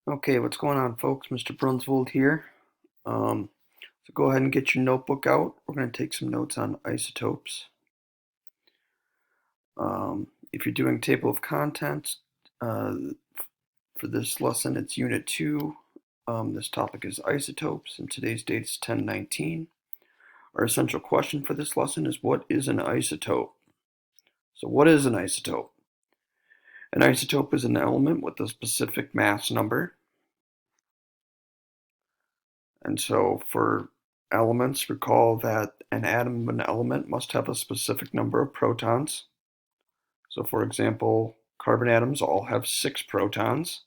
Okay, what's going on, folks? Mr. Brunswold here. So go ahead and get your notebook out. We're going to take some notes on isotopes. If you're doing table of contents, for this lesson, it's Unit 2. This topic is isotopes, and today's date is 10/19. Our essential question for this lesson is, what is an isotope? So what is an isotope? An isotope is an element with a specific mass number. And so for elements, recall that an atom of an element must have a specific number of protons. So for example, carbon atoms all have 6 protons.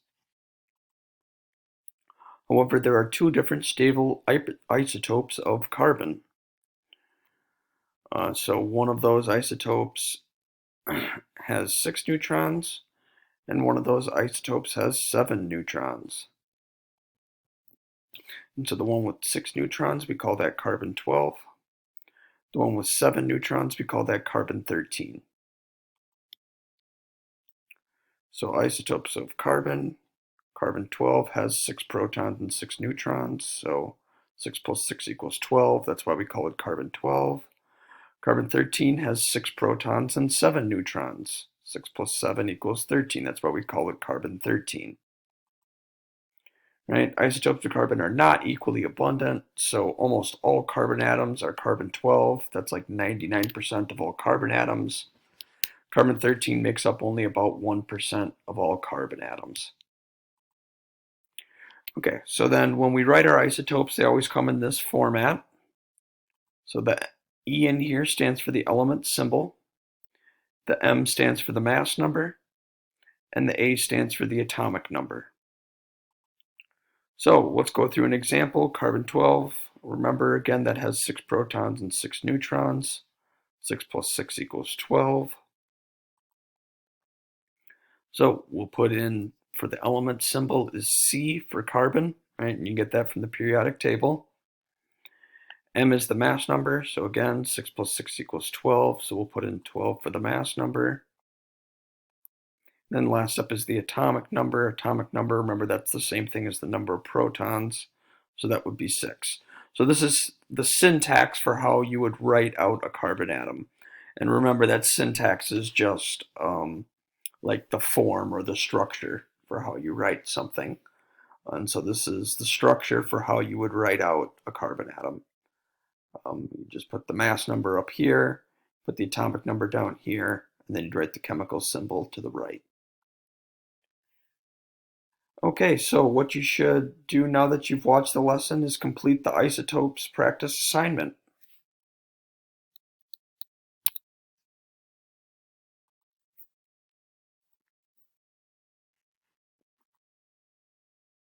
However, there are 2 different stable isotopes of carbon. So one of those isotopes has 6 neutrons, and one of those isotopes has 7 neutrons. And so the one with 6 neutrons, we call that carbon-12. The one with 7 neutrons, we call that carbon-13. So isotopes of carbon, carbon-12 has 6 protons and 6 neutrons, so 6 plus 6 equals 12, that's why we call it carbon-12. Carbon-13 has 6 protons and 7 neutrons. 6 plus 7 equals 13, that's why we call it carbon-13. Right? Isotopes of carbon are not equally abundant, so almost all carbon atoms are carbon-12. That's like 99% of all carbon atoms. Carbon-13 makes up only about 1% of all carbon atoms. Okay, so then when we write our isotopes, they always come in this format. So the E in here stands for the element symbol, the M stands for the mass number, and the A stands for the atomic number. So let's go through an example. Carbon-12, remember again that has 6 protons and 6 neutrons. 6 plus 6 equals 12. So we'll put in, for the element symbol is C for carbon, right? And you get that from the periodic table. M is the mass number, so again, 6 plus 6 equals 12, so we'll put in 12 for the mass number. Then last up is the atomic number. Atomic number, remember that's the same thing as the number of protons, so that would be 6. So this is the syntax for how you would write out a carbon atom. And remember that syntax is just like the form or the structure for how you write something. And so this is the structure for how you would write out a carbon atom. You just put the mass number up here, put the atomic number down here, and then you'd write the chemical symbol to the right. Okay, so what you should do now that you've watched the lesson is complete the isotopes practice assignment.